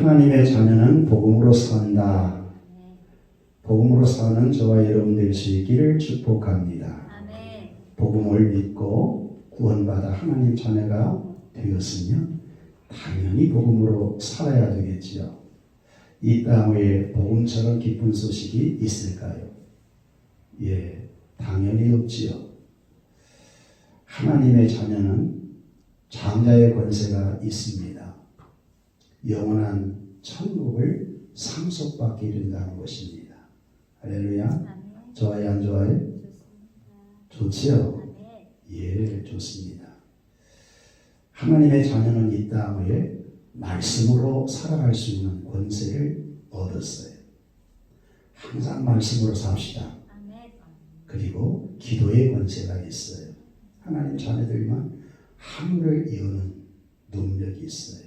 하나님의 자녀는 복음으로 산다. 복음으로 사는 저와 여러분 될 수 있기를 축복합니다. 복음을 믿고 구원받아 하나님 자녀가 되었으면 당연히 복음으로 살아야 되겠지요. 이 땅 위에 복음처럼 기쁜 소식이 있을까요? 예, 당연히 없지요. 하나님의 자녀는 장자의 권세가 있습니다. 영원한 천국을 상속받게 된다는 것입니다. 할렐루야. 좋아요, 안 좋아요? 좋지요? 예, 좋습니다. 하나님의 자녀는 이 땅에 말씀으로 살아갈 수 있는 권세를 얻었어요. 항상 말씀으로 삽시다. 그리고 기도의 권세가 있어요. 하나님 자녀들만 하늘을 여는 능력이 있어요.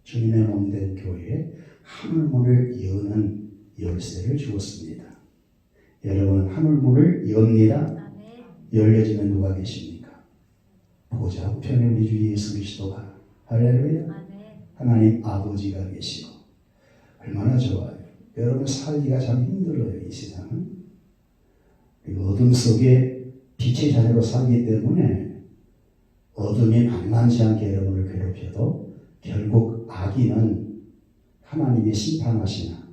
주님의 몸된 교회에 하늘문을 여는 열쇠를 주었습니다. 여러분 하늘문을 엽니다. 열려지면 누가 계십니까? 보좌 우편에 우리 주 예수 그리스도가 할렐루야. 하나님 아버지가 계시고 얼마나 좋아요. 여러분 살기가 참 힘들어요. 이 세상은. 그리고 어둠 속에 빛의 자녀로 살기 때문에 어둠이 만만치 않게 여러분을 괴롭혀도 결국 악인은 하나님이 심판하시나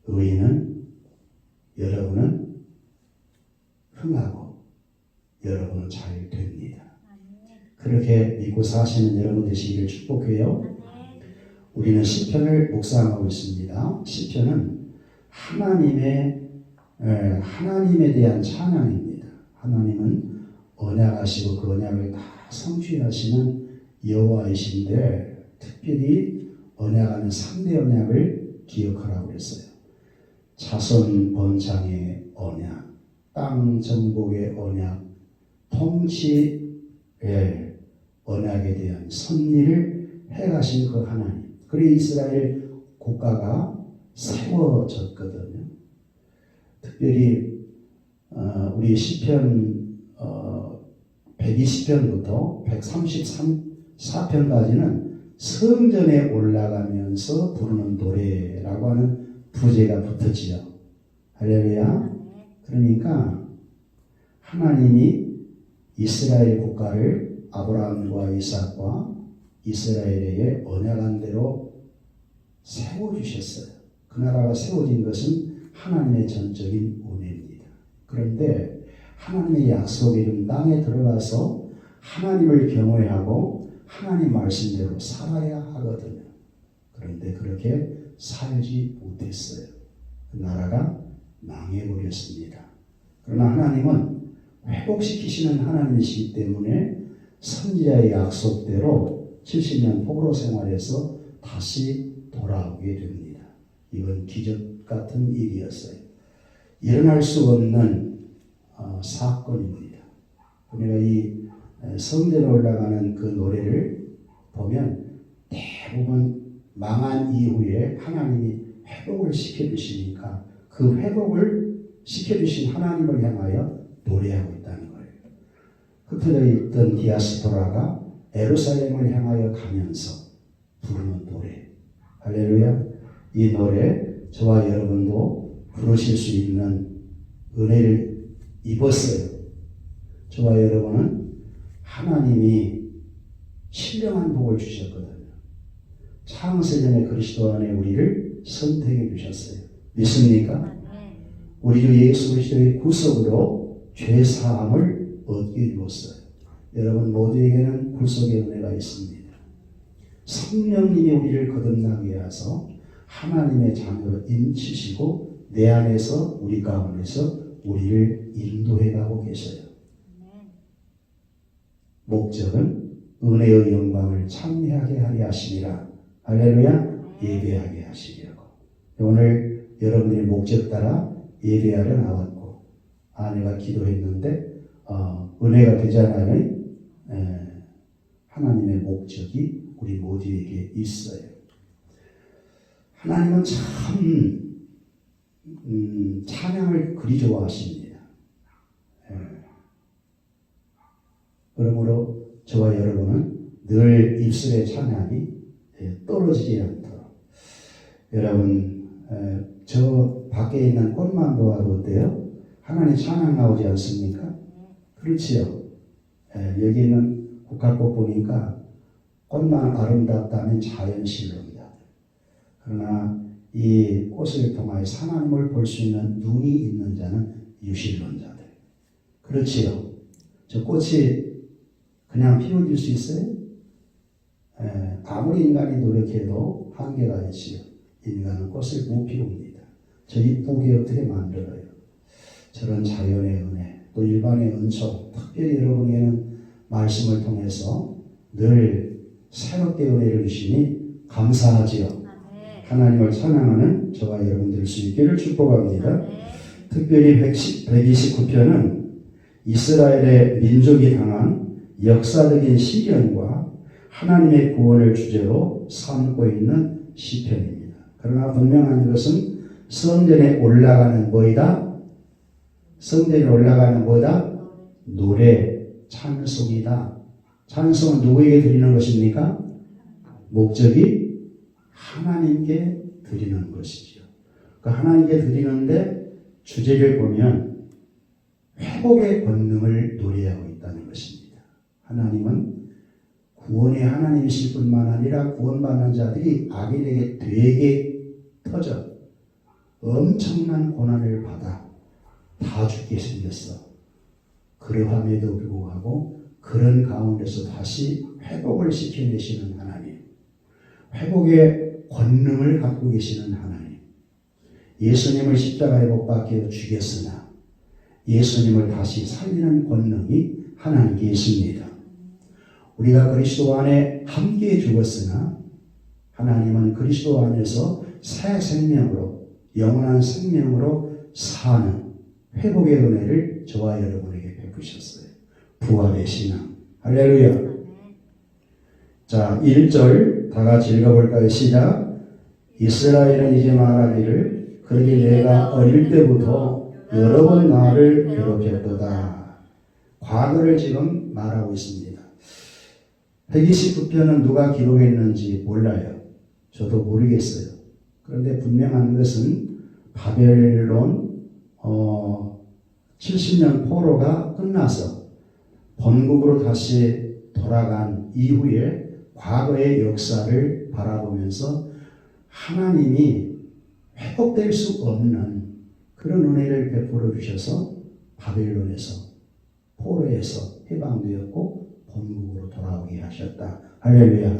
의인은 여러분은 흥하고 여러분은 잘 됩니다. 그렇게 믿고 사시는 여러분 되시기를 축복해요. 우리는 시편을 묵상하고 있습니다. 시편은 하나님에 대한 찬양입니다. 하나님은 언약하시고 그 언약을 다 성취하시는 여호와이신데 특별히 언약하는 3대 언약을 기억하라고 했어요. 자손 번창의 언약, 땅 정복의 언약, 통치의 언약에 대한 섭리를 해가신 그 하나님. 그리고 이스라엘 국가가 세워졌거든요. 특별히 우리 시편 120편부터 134편까지는 성전에 올라가면서 부르는 노래라고 하는 부제가 붙었지요. 할렐루야. 그러니까 하나님이 이스라엘 국가를 아브라함과 이삭과 이스라엘에게 언약한 대로 세워주셨어요. 그 나라가 세워진 것은 하나님의 전적인 은혜입니다. 그런데 하나님의 약속의 이룬 땅에 들어가서 하나님을 경외하고 하나님 말씀대로 살아야 하거든요. 그런데 그렇게 살지 못했어요. 그 나라가 망해버렸습니다. 그러나 하나님은 회복시키시는 하나님이시기 때문에 선지자의 약속대로 70년 포로 생활에서 다시 돌아오게 됩니다. 이건 기적 같은 일이었어요. 일어날 수 없는 사건입니다. 우리가 이 성전에 올라가는 그 노래를 보면 대부분 망한 이후에 하나님이 회복을 시켜주시니까 그 회복을 시켜주신 하나님을 향하여 노래하고 있다는 거예요. 흩어져 있던 디아스포라가 예루살렘을 향하여 가면서 부르는 노래. 할렐루야. 이 노래 저와 여러분도 부르실 수 있는 은혜를 입었어요. 저와 여러분은 하나님이 신령한 복을 주셨거든요. 창세전에 그리스도 안에 우리를 선택해 주셨어요. 믿습니까? 우리 주 예수 그리스도의 구속으로 죄사함을 얻게 주었어요. 여러분 모두에게는 구속의 은혜가 있습니다. 성령님이 우리를 거듭나게 하셔서 하나님의 자녀로 인치시고 내 안에서 우리 가운데서 우리를 인도해 가고 계셔요. 목적은 은혜의 영광을 찬미하게 하게 하시니라. 할렐루야. 예배하게 하시려고. 오늘 여러분들의 목적 따라 예배하러 나왔고 아내가 기도했는데 은혜가 되잖아요. 하나님의 목적이 우리 모두에게 있어요. 하나님은 참 찬양을 그리 좋아하십니다. 그러므로 저와 여러분은 늘 입술의 찬양이 떨어지지 않도록. 여러분 저 밖에 있는 꽃만 보아도 어때요? 하나님 찬양 나오지 않습니까? 그렇지요. 여기 있는 국화꽃 보니까 꽃만 아름답다면 자연신론이다. 그러나 이 꽃을 통하여 하나님을 볼 수 있는 눈이 있는 자는 유실론자들. 그렇지요. 저 꽃이 그냥 피워질 수 있어요? 아무리 인간이 노력해도 한계가 있지요. 인간은 꽃을 못 피웁니다. 저 이쁘게 어떻게 만들어요? 저런 자연의 은혜, 또 일반의 은총, 특별히 여러분에게는 말씀을 통해서 늘 새롭게 은혜를 주시니 감사하지요. 하나님을 찬양하는 저와 여러분 될 수 있기를 축복합니다. 특별히 129편은 이스라엘의 민족이 당한 역사적인 시련과 하나님의 구원을 주제로 삼고 있는 시편입니다. 그러나 분명한 것은 성전에 올라가는 뭐이다? 성전에 올라가는 뭐다? 노래, 찬송이다. 찬송은 누구에게 드리는 것입니까? 목적이 하나님께 드리는 것이죠. 그 하나님께 드리는데 주제를 보면 회복의 권능을 노래하고 있다는 것입니다. 하나님은 구원의 하나님이실 뿐만 아니라 구원받는 자들이 악인에게 되게 터져 엄청난 고난을 받아 다 죽게 생겼어. 그러함에도 불구하고 그런 가운데서 다시 회복을 시켜내시는 하나님, 회복의 권능을 갖고 계시는 하나님, 예수님을 십자가에 못 박혀 죽였으나 예수님을 다시 살리는 권능이 하나님께 있습니다. 우리가 그리스도 안에 함께 죽었으나 하나님은 그리스도 안에서 새 생명으로, 영원한 생명으로 사는 회복의 은혜를 저와 여러분에게 베푸셨어요. 부활의 신앙. 할렐루야. 자, 1절 다 같이 읽어볼까요? 시작. 이스라엘은 이제 말하기를 그러게 내가 어릴 때부터 여러 번 나를 괴롭혔도다. 과거를 지금 말하고 있습니다. 129편은 누가 기록했는지 몰라요. 저도 모르겠어요. 그런데 분명한 것은 바벨론 70년 포로가 끝나서 본국으로 다시 돌아간 이후에 과거의 역사를 바라보면서 하나님이 회복될 수 없는 그런 은혜를 베풀어 주셔서 바벨론에서 포로에서 해방되었고 본국으로 돌아오게 하셨다. 할렐루야.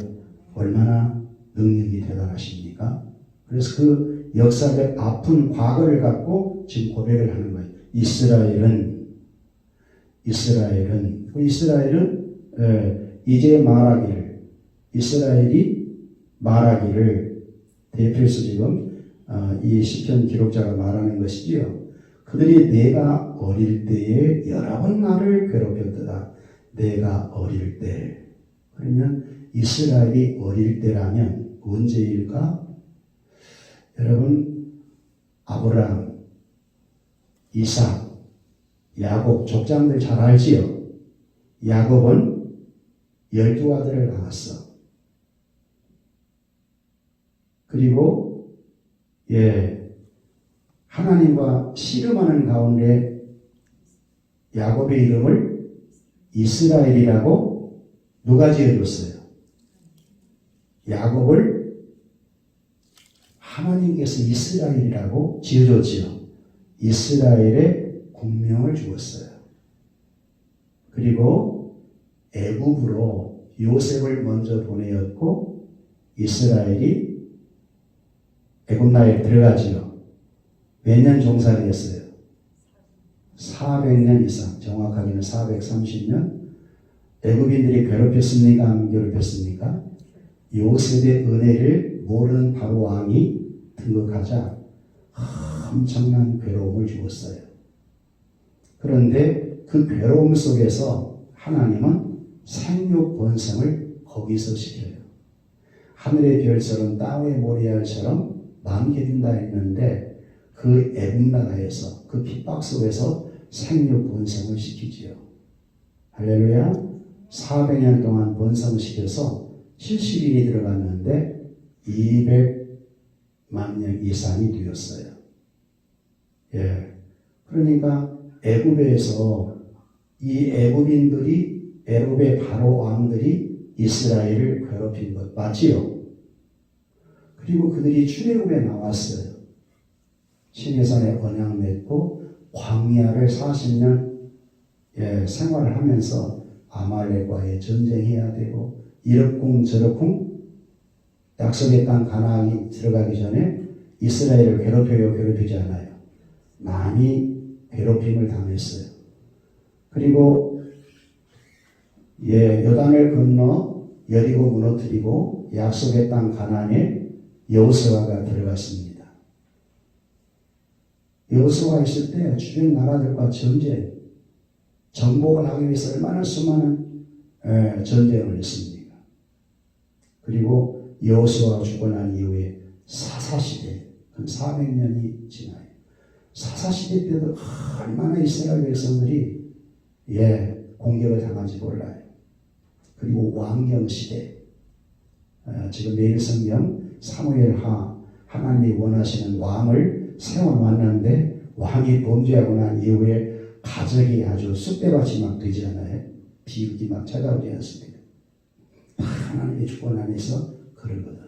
얼마나 능력이 대단하십니까? 그래서 그 역사적 아픈 과거를 갖고 지금 고백을 하는 거예요. 이스라엘은 이제 말하기를, 이스라엘이 말하기를 대표해서 지금 이 시편 기록자가 말하는 것이지요. 그들이 내가 어릴 때에 여러 번 나를 괴롭혔더라. 내가 어릴 때. 그러면 이스라엘이 어릴 때라면 언제일까? 여러분, 아브라함, 이삭, 야곱 족장들 잘 알지요? 야곱은 12아들을 낳았어. 그리고 하나님과 씨름하는 가운데 야곱의 이름을 이스라엘이라고 누가 지어줬어요? 야곱을 하나님께서 이스라엘이라고 지어줬지요. 이스라엘의 국명을 주었어요. 그리고 애굽으로 요셉을 먼저 보내었고 이스라엘이 애굽 나라에 들어가지요. 몇 년 종살이했어요? 400년 이상, 정확하게는 430년. 애굽인들이 괴롭혔습니까? 안 괴롭혔습니까? 요셉의 은혜를 모르는 바로 왕이 등극하자 엄청난 괴로움을 주었어요. 그런데 그 괴로움 속에서 하나님은 생육 번성을 거기서 시켜요. 하늘의 별처럼 땅의 모래알처럼 남겨진다 했는데 그 애굽 나라에서 그 핍박 속에서 생육 번성을 시키지요. 할렐루야. 400년 동안 번성시켜서 70인이 들어갔는데 200만 명 이상이 되었어요. 예. 그러니까 애굽에서 이 애굽의 바로 왕들이 이스라엘을 괴롭힌 것 맞지요? 그리고 그들이 출애굽에 나왔어요. 시내산에 언약 맺고 광야를 40년 생활을 하면서 아말렉과의 전쟁해야 되고 이러쿵저러쿵 약속의 땅 가나안이 들어가기 전에 이스라엘을 괴롭혀요, 괴롭히지 않아요? 많이 괴롭힘을 당했어요. 그리고 요단을 건너 여리고 무너뜨리고 약속의 땅 가나안에 여호수아가 들어갔습니다. 여호수아가 있을 때 주변 나라들과 전쟁, 정복을 하기 위해서 얼마나 수많은 전쟁을 했습니까? 그리고 여호수아가 죽고 난 이후에 사사시대, 400년이 지나요. 사사시대 때도 얼마나 이스라엘 백성들이 공격을 당한지 몰라요. 그리고 왕경시대, 지금 매일 성경 사무엘하 하나님이 원하시는 왕을 세워놨는데 왕이 범죄하고 난 이후에 가족이 아주 쑥대밭이 막 되지 않아요? 비극이 막 찾아오지 않습니까? 하나님의 주권 안에서 그러거든.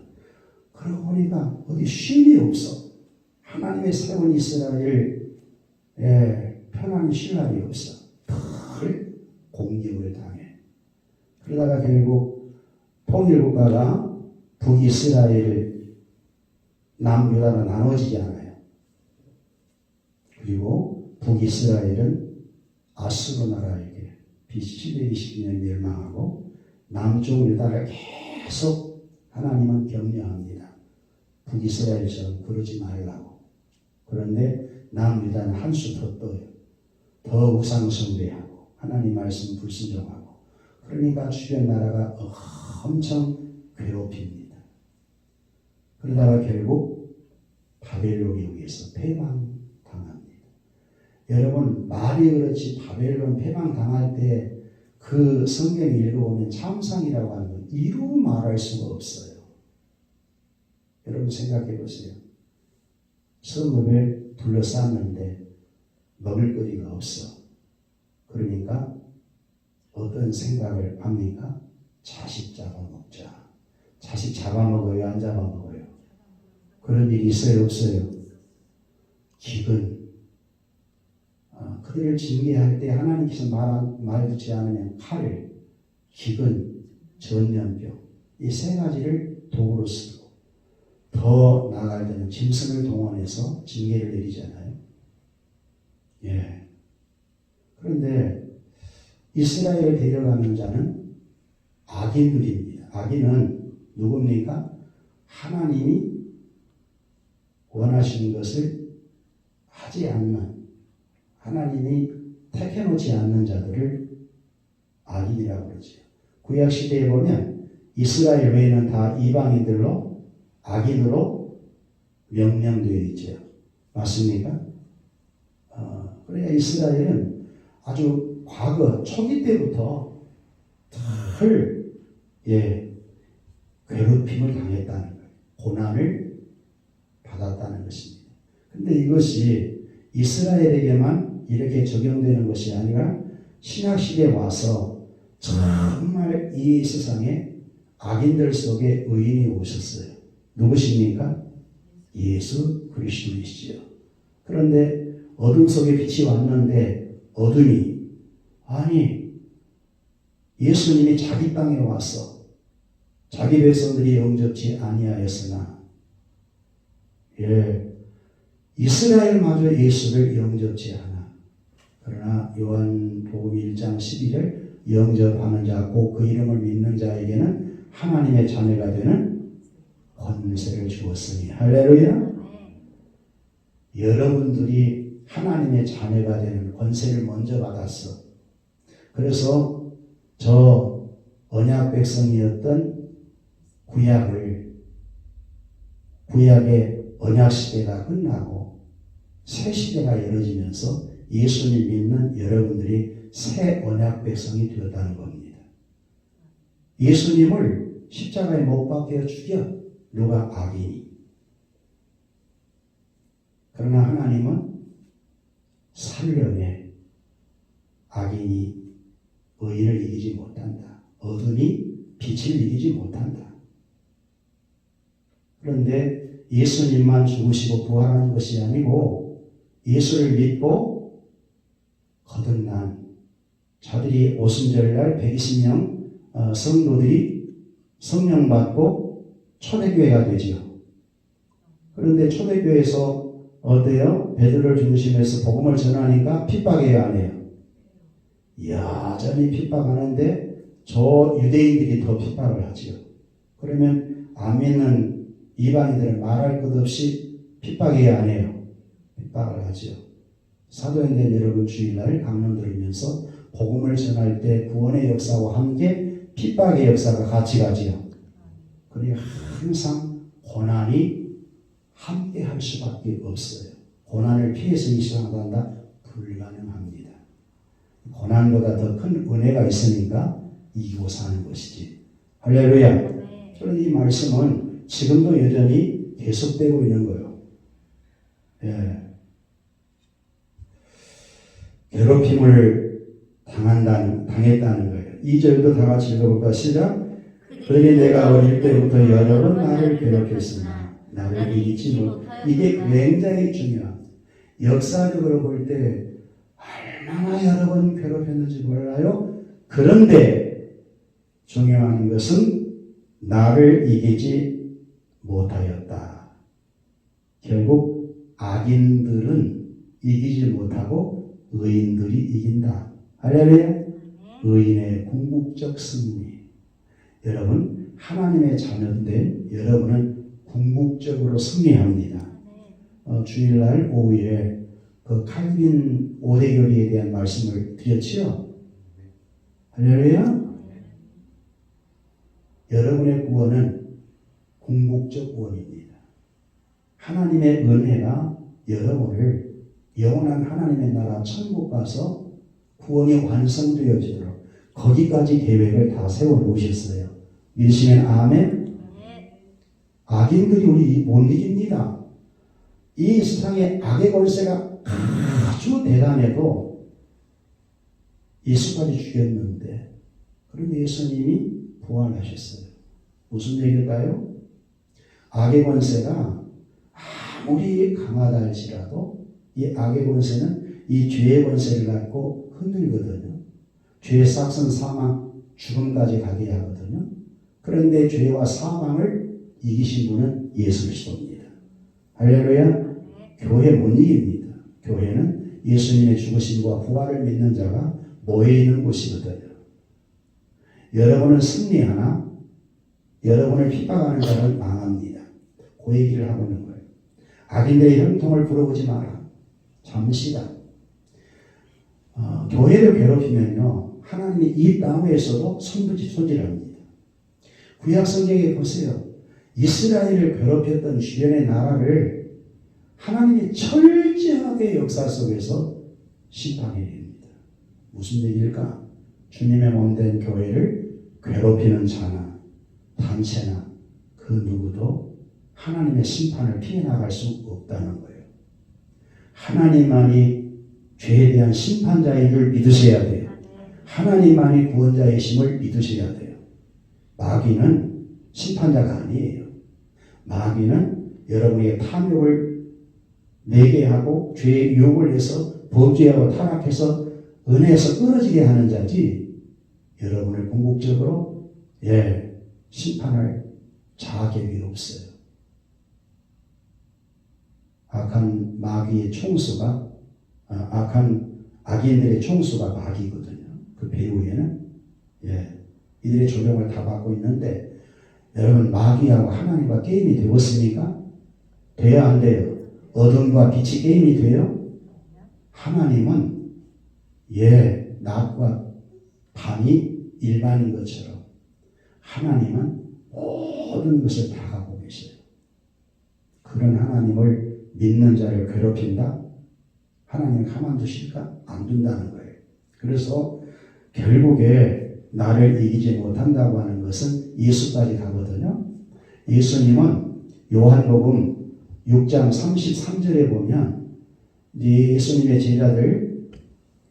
그러고 보니까 어디 쉼이 없어. 하나님의 세운 이스라엘 편안히 쉴 날이 없어. 늘 공격을 당해. 그러다가 결국 통일국가가 북이스라엘, 남유다로 나눠지지 않아요. 그리고 북이스라엘은 아수르 나라에게 BC 720년 멸망하고 남쪽 유다를 계속 하나님은 격려합니다. 북이스라엘처럼 그러지 말라고. 그런데 남유다는 한 수 더 떠요. 더 우상숭배하고 하나님 말씀 불순종하고. 그러니까 주변 나라가 엄청 괴롭힙니다. 그러다가 결국 바벨론에 의해서 패망당합니다. 여러분 말이 그렇지 바벨론 패망당할 때 그 성경 읽어보면 참상이라고 하는 건 이루 말할 수가 없어요. 여러분 생각해 보세요. 성읍을 둘러쌌는데 먹을거리가 없어. 그러니까 어떤 생각을 합니까? 자식 잡아먹자. 자식 잡아먹어요? 안 잡아먹어요? 그런 일이 있어요? 없어요? 기근. 그들을 징계할 때 하나님께서 말 듣지 않으면 칼, 기근, 전염병 이 세 가지를 도구로 쓰고 더 나아갈 때는 짐승을 동원해서 징계를 내리잖아요. 그런데 이스라엘을 데려가는 자는 악인들입니다. 악인은 누굽니까? 하나님이 원하시는 것을 하지 않는, 하나님이 택해놓지 않는 자들을 악인이라고 그러죠. 구약시대에 보면 이스라엘 외에는 다 이방인들로 악인으로 명명되어 있죠. 맞습니까? 그러니까 이스라엘은 아주 과거 초기 때부터 늘 괴롭힘을 당했다는 거예요. 고난을 받았다는 것입니다. 그런데 이것이 이스라엘에게만 이렇게 적용되는 것이 아니라 신약시대에 와서 정말 이 세상에 악인들 속에 의인이 오셨어요. 누구십니까? 예수 그리스도이시죠. 그런데 어둠 속에 빛이 왔는데 어둠이 예수님이 자기 땅에 와서 자기 백성들이 영접지 아니하였으나 이스라엘마저 예수를 영접지 않아. 그러나 요한복음 1장 12절 영접하는 자 곧 그 이름을 믿는 자에게는 하나님의 자녀가 되는 권세를 주었으니 할렐루야. 여러분들이 하나님의 자녀가 되는 권세를 먼저 받았어. 그래서 저 언약 백성이었던 구약의 언약 시대가 끝나고 새 시대가 열어지면서 예수님 믿는 여러분들이 새 언약 백성이 되었다는 겁니다. 예수님을 십자가에 못 박혀 죽여 누가 악이니? 그러나 하나님은 살려내 악인이 의인을 이기지 못한다. 어둠이 빛을 이기지 못한다. 그런데 예수님만 죽으시고 부활하는 것이 아니고 예수를 믿고 거듭난 자들이 오순절날 120명 성도들이 성령 받고 초대교회가 되죠. 그런데 초대교회에서 어때요? 베드로를 중심해서 복음을 전하니까 핍박해요, 안 해요? 여전히 핍박하는데 저 유대인들이 더 핍박을 하지요. 그러면 안 믿는 이방인들은 말할 것 없이 핍박해야 안 해요? 핍박을 하지요. 사도행전 여러분 주일날 강론 들으면서 복음을 전할 때 구원의 역사와 함께 핍박의 역사가 같이 가지요. 그러니 항상 고난이 함께 할 수밖에 없어요. 고난을 피해서 이 세상을 산다? 불가능합니다. 고난보다 더 큰 은혜가 있으니까 이기고 사는 것이지. 할렐루야. 그런데 이 말씀은 지금도 여전히 계속되고 있는 거예요. 예. 괴롭힘을 당했다는 거예요. 2절도 다 같이 읽어볼까? 시작. 그러니 내가 어릴 때부터 여러 번 나를 괴롭혔으나 나를 이기지 못. 이게 굉장히 중요합니다. 역사적으로 볼 때 얼마나 여러 번 괴롭혔는지 몰라요. 그런데 중요한 것은 나를 이기지 못하였다. 결국 악인들은 이기지 못하고 의인들이 이긴다. 할렐루야. 의인의 궁극적 승리. 여러분, 하나님의 자녀된 여러분은 궁극적으로 승리합니다. 주일날 오후에 그 칼빈 5대 교리에 대한 말씀을 드렸지요. 할렐루야. 여러분의 구원은 궁극적 구원입니다. 하나님의 은혜가 여러분을 영원한 하나님의 나라 천국 가서 구원이 완성되어지도록 거기까지 계획을 다 세워놓으셨어요. 믿으시면 아멘. 악인들이 우리 못 이깁니다. 이 세상에 악의 권세가 아주 대단해도 예수까지 죽였는데 그런데 예수님이 부활하셨어요. 무슨 얘기일까요? 악의 권세가 아무리 강하다 할지라도 이 악의 권세는 이 죄의 권세를 갖고 흔들거든요. 죄의 싹은 사망, 죽음까지 가게 하거든요. 그런데 죄와 사망을 이기신 분은 예수 그리스도입니다. 할렐루야. 교회 못 이깁니다. 교회는 예수님의 죽으심과 부활을 믿는 자가 모여 있는 곳이거든요. 여러분은 승리하나 여러분을 핍박하는 자는 망합니다. 그 얘기를 하고 있는 거예요. 악인들의 형통을 부러보지 마라. 잠시다. 교회를 괴롭히면요, 하나님이 이 땅에서도 선부지소질합니다. 구약 성경에 보세요. 이스라엘을 괴롭혔던 주변의 나라를 하나님이 철저하게 역사 속에서 심판해 됩니다. 무슨 얘기일까? 주님의 몸된 교회를 괴롭히는 자나 단체나 그 누구도 하나님의 심판을 피해 나갈 수 없다는 거예요. 하나님만이 죄에 대한 심판자인 줄 믿으셔야 돼요. 하나님만이 구원자이심을 믿으셔야 돼요. 마귀는 심판자가 아니에요. 마귀는 여러분에게 탐욕을 내게 하고 죄의 유혹을 해서 범죄하고 타락해서 은혜에서 끊어지게 하는 자지 여러분을 궁극적으로 심판할 자격이 없어요. 악한 마귀의 총수가 악한 악인들의 총수가 마귀거든요. 그 배후에는 이들의 조종을 다 받고 있는데 여러분 마귀하고 하나님과 게임이 되었습니까? 돼요 안 돼요? 어둠과 빛이 게임이 돼요? 하나님은 낮과 밤이 일반인 것처럼 하나님은 모든 것을 다 갖고 계셔요. 그런 하나님을 믿는 자를 괴롭힌다? 하나님 가만두실까? 안 둔다는 거예요. 그래서 결국에 나를 이기지 못한다고 하는 것은 예수까지 가거든요. 예수님은 요한복음 6장 33절에 보면 예수님의 제자들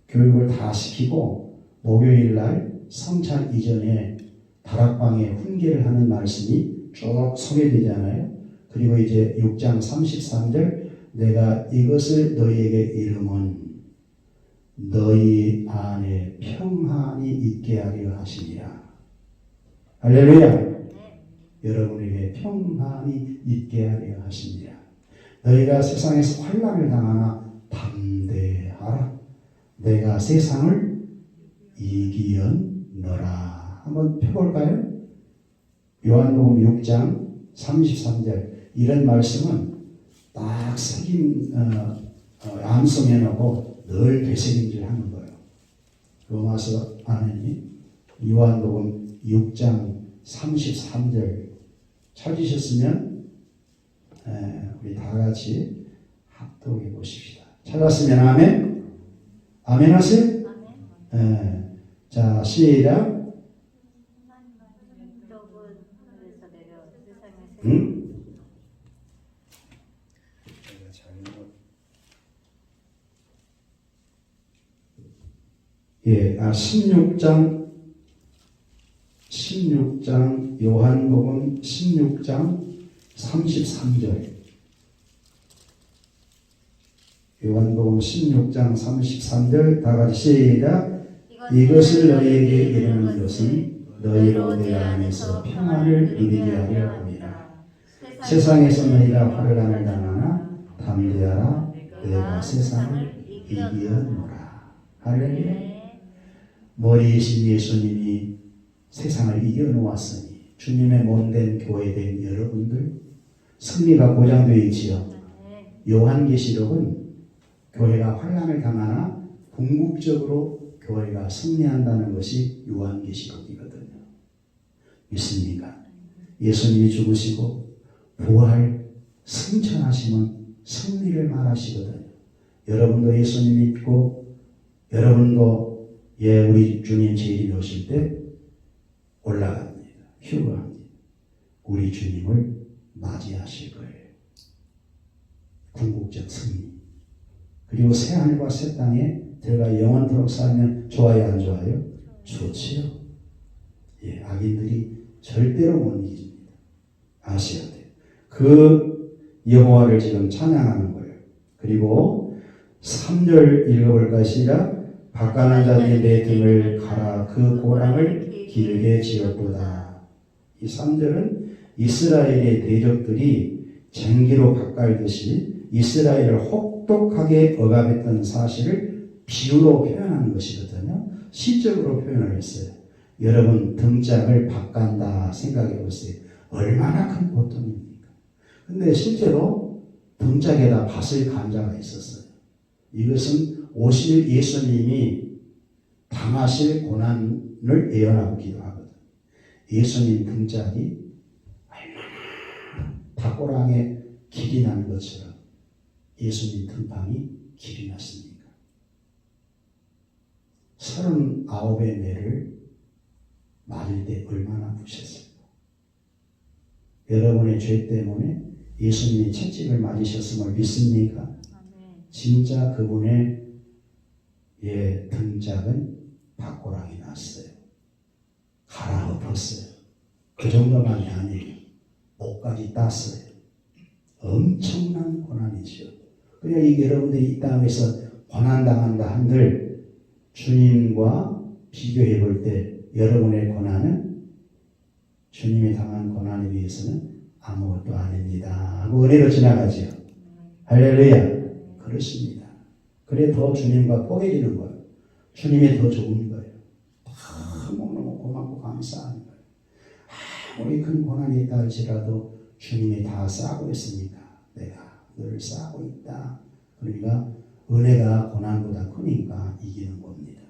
교육을 다 시키고 목요일 날 성찬 이전에 다락방에 훈계를 하는 말씀이 쭉 소개되잖아요. 그리고 이제 6장 33절 내가 이것을 너희에게 이름은 너희 안에 평안이 있게 하려 하시니라. 할렐루야. 여러분에게 평안이 있게 하려 하시니라. 너희가 세상에서 환난을 당하나 담대하라. 내가 세상을 이기었노라. 한번 펴볼까요? 요한복음 6장 33절 이런 말씀은 딱 새긴 암송해 놓고 늘 되새김질 하는 거예요. 로마서 아내님 요한복음 6장 33절 찾으셨으면 우리 다 같이 합독해 보십시다. 찾았으면 아멘. 아멘 하세요. 자 시작. 응? 예, 16장 요한복음 16장 33절 요한복음 16장 33절 다 같이 시작. 이것을 너희에게 이르는 것은 너희로 내 안에서 평안을 누리게 하려 함이라. 세상에서 너희가 환난을 당하나 담대하라. 내가 세상을 이기었노라. 할렐루야. 머리이신 예수님이 세상을 이겨놓았으니 주님의 몸된 교회된 여러분들 승리가 보장되어 있지요. 요한계시록은 교회가 환난을 당하나 궁극적으로 교회가 승리한다는 것이 요한계시록이거든요. 믿습니까? 예수님이 죽으시고 부활 승천하시면 승리를 말하시거든요. 여러분도 예수님 믿고 여러분도 우리 주님 재림이 오실 때 올라갑니다. 휴거합니다. 우리 주님을 맞이하실 거예요. 궁극적 승리. 그리고 새 하늘과 새 땅에 들어가 영원토록 살면 좋아요, 안 좋아요? 좋지요. 예, 악인들이 절대로 못 이깁니다. 아셔야 돼요. 그 여호와를 지금 찬양하는 거예요. 그리고 3절 읽어볼까 시작. 바깥난 자들이 내 등을 갈아 그 고랑을 길게 지었도다. 이 3절은 이스라엘의 대적들이 쟁기로 밭갈듯이 이스라엘을 혹독하게 억압했던 사실을 비유로 표현하는 것이거든요. 시적으로 표현을 했어요. 여러분 등짝을 밭간다 생각해 보세요. 얼마나 큰 고통입니까? 근데 실제로 등짝에다 밭을 간 자가 있었어요. 이것은 오실 예수님이 당하실 고난을 예언하고 기도하거든. 예수님 등짝이 얼마나 닭고랑에 길이 난 것처럼 예수님 등판이 길이 났습니까? 39의 매를 맞을 때 얼마나 아프셨을까? 여러분의 죄 때문에 예수님이 채찍을 맞으셨음을 믿습니까? 진짜 그분의 등짝은 닭고랑이 났어요. 갈아엎었어요. 그 정도만이 아니에요. 목까지 땄어요. 엄청난 고난이죠. 그러니까 여러분들이 이 땅에서 고난당한다 한들 주님과 비교해 볼 때 여러분의 고난은 주님이 당한 고난에 비해서는 아무것도 아닙니다 하고 은혜로 지나가죠. 할렐루야. 그렇습니다. 그래 더 주님과 포개지는 거예요. 주님이 더 좋은 거예요. 너무너무 고맙고 감사한 거예요. 아무리 큰 고난이 있다 할지라도 주님이 다 싸고 있으니까 내가 너를 싸고 있다. 그러니까 은혜가 고난보다 크니까 이기는 겁니다.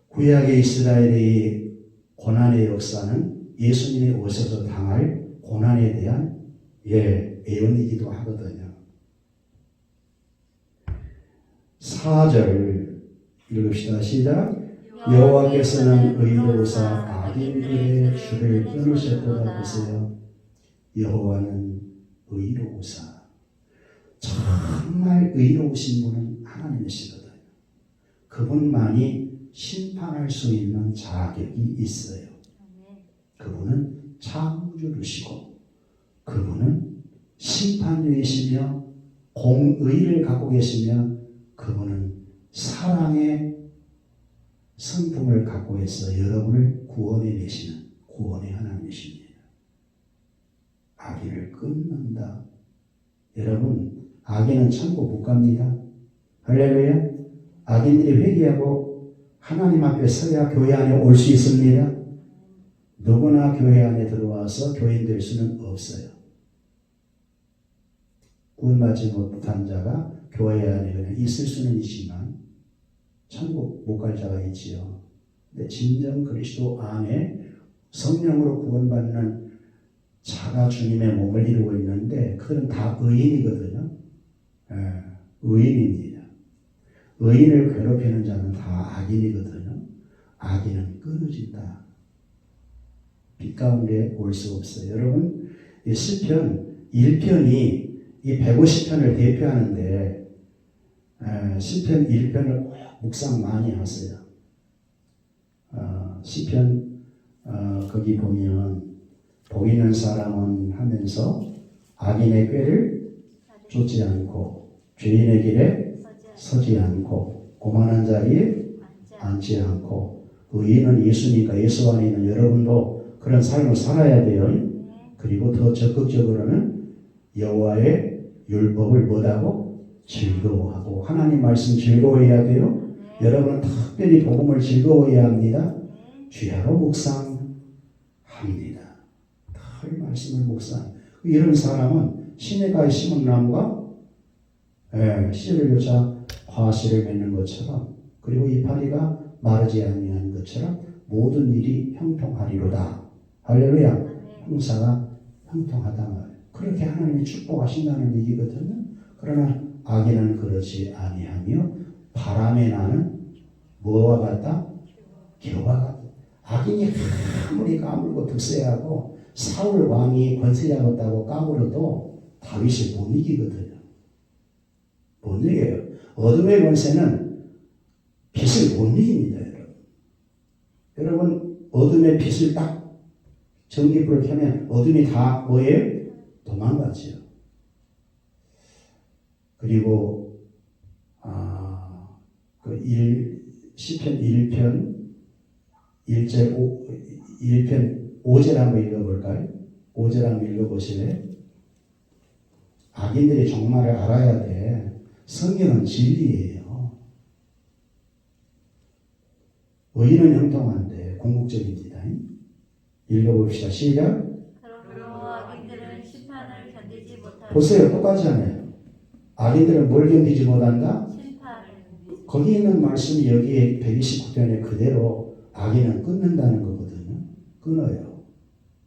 구약의 이스라엘의 고난의 역사는 예수님이 오셔서 당할 고난에 대한 예언이기도 하거든요. 4절 읽읍시다. 시작. 여호와께서는 의로우사 악인들의 줄을 끊으셨도다. 보세요. 여호와는 의로우사. 정말 의로우신 분은 하나님이시거든요. 그분만이 심판할 수 있는 자격이 있어요. 그분은 창조주시고 그분은 심판주이시며 공의를 갖고 계시며 그분은 사랑의 성품을 갖고 있어 여러분을 구원해 내시는 구원의 하나님이십니다. 악인을 끊는다. 여러분, 악인은 천국 못 갑니다. 할렐루야. 악인들이 회개하고 하나님 앞에 서야 교회 안에 올 수 있습니다. 누구나 교회 안에 들어와서 교인 될 수는 없어요. 구원받지 못한 자가 교회 안에 그냥 있을 수는 있지만 천국 못 갈 자가 있지요. 근데 진정 그리스도 안에 성령으로 구원받는 자가 주님의 몸을 이루고 있는데 그들은 다 의인이거든요. 의인입니다. 의인을 괴롭히는 자는 다 악인이거든요. 악인은 끊어진다. 빛 가운데 올 수 없어요. 여러분, 이 시편 1편이 이 150편을 대표하는데 시편 1편을 꼭 묵상 많이 하세요. 시편 거기 보면 복 있는 사람은 하면서 악인의 꾀를 쫓지 않고 죄인의 길에 서지 않고 고만한 자리에 앉지 않고 의인은 예수니까 예수 안에 있는 여러분도 그런 삶을 살아야 돼요. 그리고 더 적극적으로는 여호와의 율법을 뭐라고? 즐거워하고 하나님 말씀 즐거워해야 돼요. 여러분은 특별히 복음을 즐거워해야 합니다. 주야로 묵상합니다. 늘 말씀을 묵상. 이런 사람은 시내가에 심은 나무가 씨를 요자 과실을 맺는 것처럼 그리고 이파리가 마르지 아니한 것처럼 모든 일이 형통하리로다. 할렐루야. 형사가 형통하다 말이에요. 그렇게 하나님이 축복하신다는 얘기거든요. 그러나 악인은 그렇지 아니하며 바람에 나는 뭐와 같다? 겨와 같다. 악인이 아무리 까불고 득세하고 사울 왕이 권세 잡았다고 까불어도 다윗을 못 이기거든요. 못 이겨요. 어둠의 권세는 빛을 못 이깁니다. 여러분 어둠의 빛을 딱 전기불을 켜면 어둠이 다 뭐예요? 도망가지요. 그리고 시편 1편 1편 5절 한번 읽어볼까요? 5절 한번 읽어보실래요? 악인들이 종말을 알아야 돼. 성경은 진리예요. 의인은 형통한데 궁극적입니다. 읽어봅시다. 시작. 그러므로 악인들은 심판을 견디지 못하고 보세요. 똑같이 하네요. 악인들은 뭘 견디지 못한다? 심판을 거기 있는 말씀이 여기에 129편에 그대로 악인은 끊는다는 거거든요. 끊어요.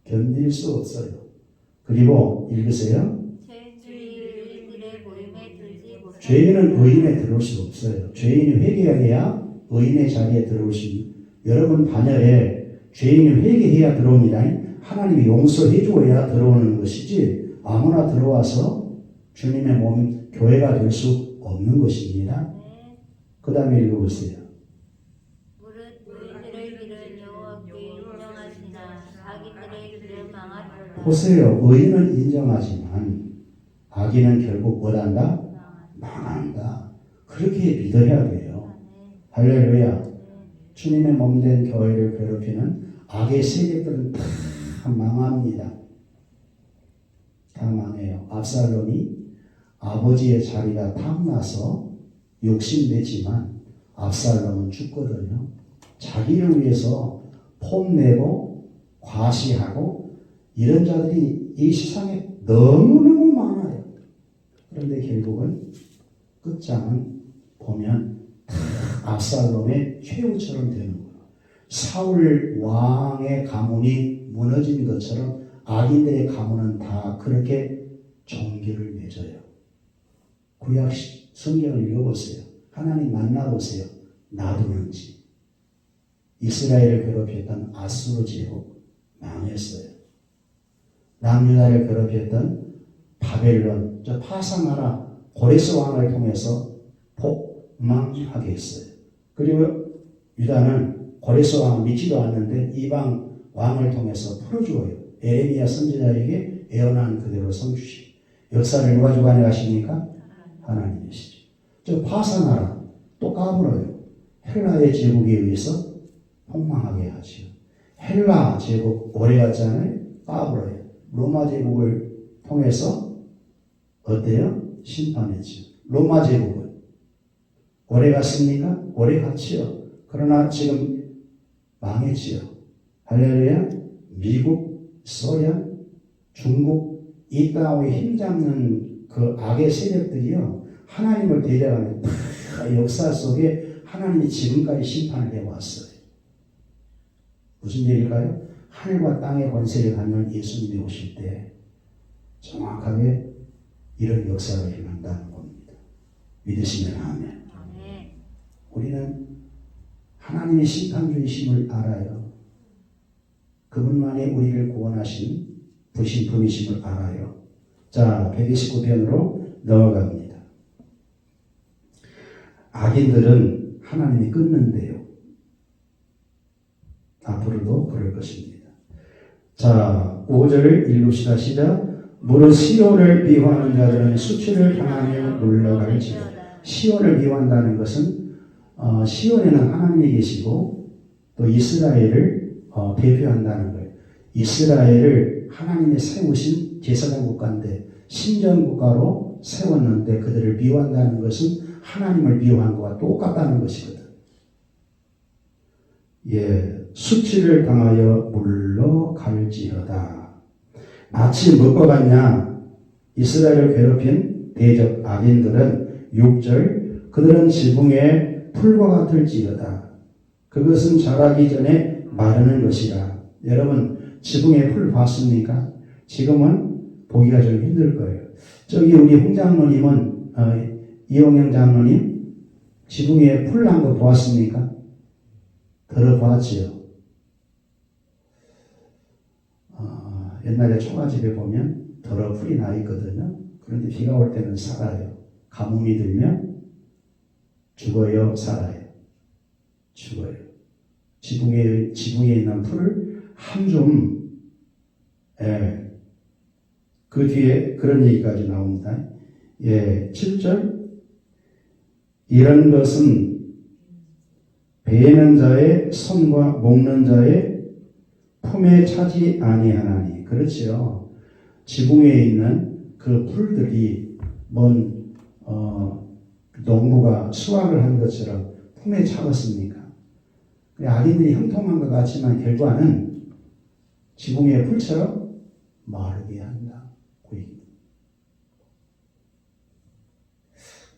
견딜 수 없어요. 그리고 읽으세요. 죄인들의 모임에 들지 못하고 죄인은 의인에 들어올 수 없어요. 죄인이 회개해야 의인의 자리에 들어올 수 있는 여러분 반열에 죄인이 회개해야 들어옵니다. 하나님이 용서해 줘야 들어오는 것이지 아무나 들어와서 주님의 몸 교회가 될 수 없는 것입니다. 그 다음에 읽어보세요. 무릇 의인들의 길은 여호와께 인정하시나 악인들의 길은 망하리로다. 보세요. 의인은 인정하지만 악인은 결국 뭐한다? 망한다. 그렇게 믿어야 돼요. 할렐루야. 주님의 몸된 교회를 괴롭히는 악의 세력들은 다 망합니다. 다 망해요. 압살롬이 아버지의 자리가 탐나서 욕심내지만 압살롬은 죽거든요. 자기를 위해서 폼내고 과시하고 이런 자들이 이 세상에 너무너무 많아요. 그런데 결국은 끝장은 보면 압살롬의 최후처럼 되는 거예요. 사울 왕의 가문이 무너진 것처럼 악인들의 가문은 다 그렇게 종교를 맺어요. 구약 성경을 읽어보세요. 하나님 만나보세요. 놔두는지. 이스라엘을 괴롭혔던 아수르 제국 망했어요. 남유다를 괴롭혔던 바벨론, 저 파사나라 고레스 왕을 통해서 폭망하게 했어요. 그리고 유다는 고레스 왕을 믿지도 않는데 이방 왕을 통해서 풀어주어요. 에레미야 선지자에게 예언한 그대로 성주시. 역사를 누가 주관해 가십니까? 하나님이시죠. 저 파사나라 또 까불어요. 헬라의 제국에 의해서 폭망하게 하지요. 헬라 제국 오래 갔잖아요. 까불어요. 로마 제국을 통해서 어때요? 심판했죠. 로마 제국은 오래 갔습니까? 오래 갔지요. 그러나 지금 망했지요. 할렐루야. 미국, 소련, 중국 이 땅에 힘잡는 그 악의 세력들이요. 하나님을 대적하는 다 역사 속에 하나님이 지금까지 심판을 해왔어요. 무슨 얘기일까요? 하늘과 땅의 권세를 갖는 예수님이 오실 때 정확하게 이런 역사가 일어난다는 겁니다. 믿으시면 아멘. 우리는 하나님의 심판주이심을 알아요. 그분만이 우리를 구원하신 부신분이심을 알아요. 자, 129편으로 넘어갑니다. 악인들은 하나님이 끊는데요. 앞으로도 그럴 것입니다. 자, 5절 읽읍시다. 시작. 무릇 시온을 미워하는 자들은 수치를 당하며 물러갈지어다. 시온을 미워한다는 것은 시온에는 하나님이 계시고 또 이스라엘을 대표한다는 거예요. 이스라엘을 하나님이 세우신 제사장 국가인데 신전 국가로 세웠는데 그들을 미워한다는 것은 하나님을 미워한 것과 똑같다는 것이거든. 예, 수치를 당하여 물러갈지어다. 마치 뭐가 같냐? 이스라엘을 괴롭힌 대적 악인들은 6절 그들은 지붕의 풀과 같을지어다. 그것은 자라기 전에 마르는 것이라. 여러분 지붕의 풀 봤습니까? 지금은 보기가 좀 힘들 거예요. 저기 우리 홍 장로님은 이용영 장로님 지붕에 풀 난 거 보았습니까? 들어봤지요. 옛날에 초가집에 보면 더러 풀이 나 있거든요. 그런데 비가 올 때는 살아요. 가뭄이 들면 죽어요, 살아요. 죽어요. 지붕에 있는 풀을 한 줌, 그 뒤에 그런 얘기까지 나옵니다. 7절. 이런 것은 베는 자의 손과 목는 자의 품에 차지 아니하나니. 그렇지요. 지붕에 있는 그 풀들이 농부가 수확을 한 것처럼 품에 차겠습니까? 악인들이 형통한 것 같지만 결과는 지붕의 풀처럼 마르게 한다.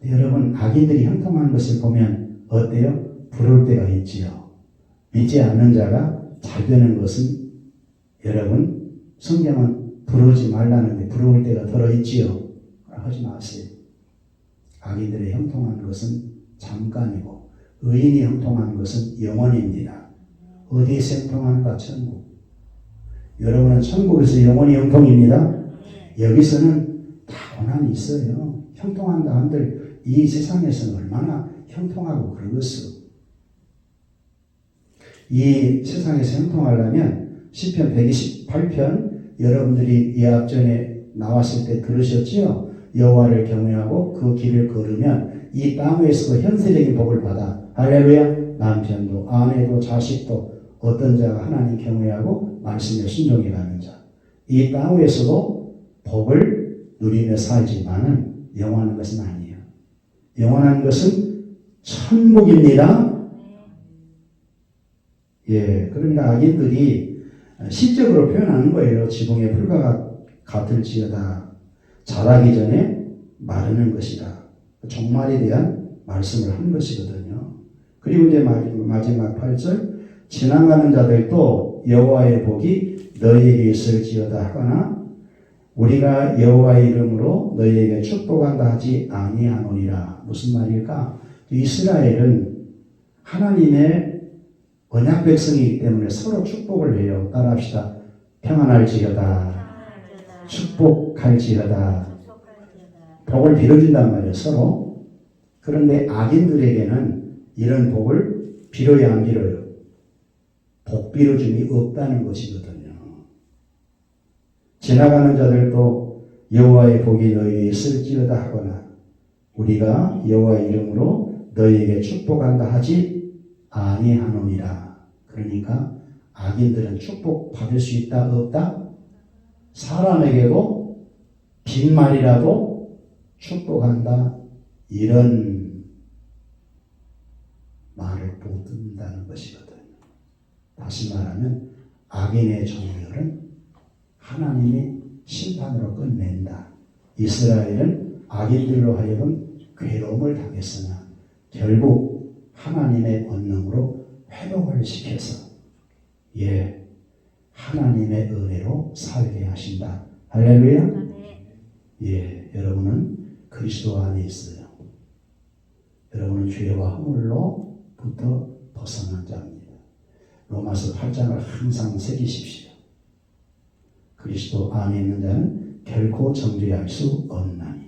여러분 악인들이 형통한 것을 보면 어때요? 부러울 때가 있지요. 믿지 않는 자가 잘 되는 것은 여러분 성경은 부러우지 말라는데 부러울 때가 들어있지요. 하지 마세요. 악인들의 형통한 것은 잠깐이고 의인이 형통한 것은 영원입니다. 어디에서 형통하는가? 천국. 여러분은 천국에서 영원히 형통입니다. 여기서는 다 고난이 있어요. 형통한다 한들 이 세상에서는 얼마나 형통하고 그러겠어. 이 세상에서 형통하려면 시편 128편 여러분들이 예합전에 나왔을 때 들으셨지요? 여호와를 경외하고 그 길을 걸으면 이 땅에서도 현세적인 복을 받아. 할렐루야. 남편도 아내도 자식도 어떤 자가 하나님 경외하고 말씀에 순종해 가는 자. 이 땅에서도 복을 누리며 살지만은 영원한 것은 아니에요. 영원한 것은 천국입니다. 예, 그러니까 악인들이 시적으로 표현하는 거예요. 지붕의 풀과 같을지어다. 자라기 전에 마르는 것이다. 종말에 대한 말씀을 한 것이거든요. 그리고 이제 마지막 8절 지나가는 자들도 여호와의 복이 너희에게 있을지어다 하거나 우리가 여호와의 이름으로 너희에게 축복한다 하지 아니하노니라. 무슨 말일까? 이스라엘은 하나님의 언약 백성이기 때문에 서로 축복을 해요. 따라합시다. 평안할지어다. 축복할지어다. 복을 빌어준단 말이에요. 서로. 그런데 악인들에게는 이런 복을 빌어야 안 빌어요. 복 빌어줌이 없다는 것이거든요. 지나가는 자들도 여호와의 복이 너희에게 있을지어다 하거나 우리가 여호와의 이름으로 너희에게 축복한다 하지 아니하노니라. 그러니까 악인들은 축복 받을 수 있다 없다? 사람에게도 빈말이라도 축복한다 이런 말을 못 듣는다는 것이거든요. 다시 말하면 악인의 종결은 하나님이 심판으로 끝낸다. 이스라엘은 악인들로 하여금 괴로움을 당했으나 결국 하나님의 권능으로 회복을 시켜서 하나님의 은혜로 살게 하신다. 할렐루야. 여러분은 그리스도 안에 있어요. 여러분은 죄와 허물로부터 벗어난 자입니다. 로마서 8장을 항상 새기십시오. 그리스도 안에 있는 자는 결코 정죄할 수 없나니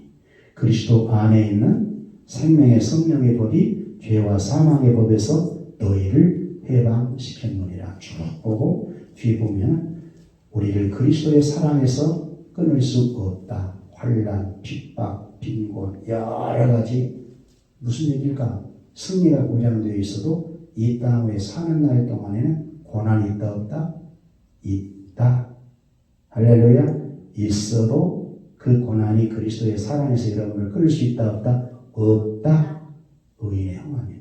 그리스도 안에 있는 생명의 성령의 법이 죄와 사망의 법에서 너희를 해방시켰느니라. 쭉 보고 뒤에 보면 우리를 그리스도의 사랑에서 끊을 수 없다. 환난, 핍박, 빈곤 여러 가지 무슨 얘기일까? 승리가 보장되어 있어도 이 땅에 사는 날 동안에는 고난이 있다 없다? 있다. 할렐루야. 있어도 그 고난이 그리스도의 사랑에서 여러분을 끌 수 있다 없다? 없다. 의인의 형함이